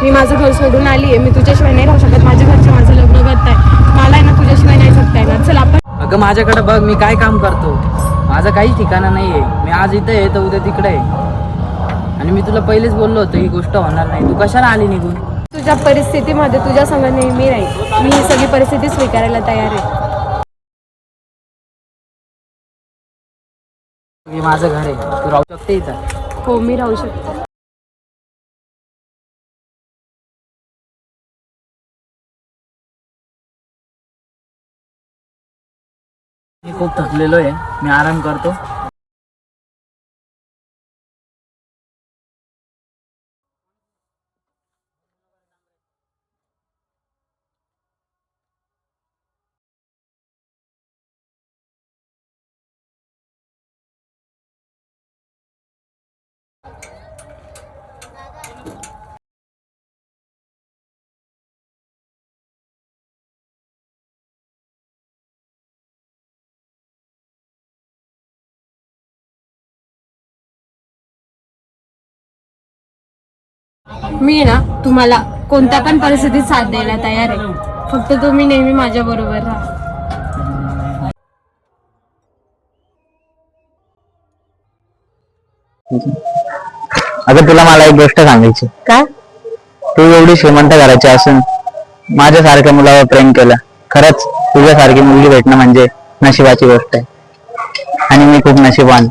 मी माझं घर सोडून आली आहे, मी तुझ्याशिवाय नाही राहू शकत. माझ्या घरचे माझं लग्न करताय, मला आहे ना तुझ्याशिवाय नाही जगता येणार. चल आपण. अगं माझ्याकडे बघ, मी काय काम करतो, माझं काही ठिकाणा नाही आहे. मी आज इथं आहे तर उद्या तिकडे आहे. आणि मी तुला पहिलेच बोललो होतो ही गोष्ट होणार नाही. तू कशाला आली निघून? तुझ्या परिस्थितीमध्ये तुझ्या संग नेहमी राहील. मी ही सगळी परिस्थिती स्वीकारायला तयार आहे. हे माझं घर आहे, तू राहू शकते इथं. हो, मी राहू शकते. मी खूप थकलेलो आहे, मी आराम करतो. मी ना तुम्हाला कोणत्या पण परिस्थितीत साथ द्यायला तयार आहे. फक्त तुम्ही नेहमी माझ्या बरोबर राहा. अगं तुला मला एक गोष्ट सांगायची. काय? तू एवढी श्रीमंत घराची असून माझ्यासारख्या मुलावर प्रेम केलं. खरंच तुझ्यासारखी मुलगी भेटणं म्हणजे नशिबाची गोष्ट आहे. आणि मी खूप नशिबान.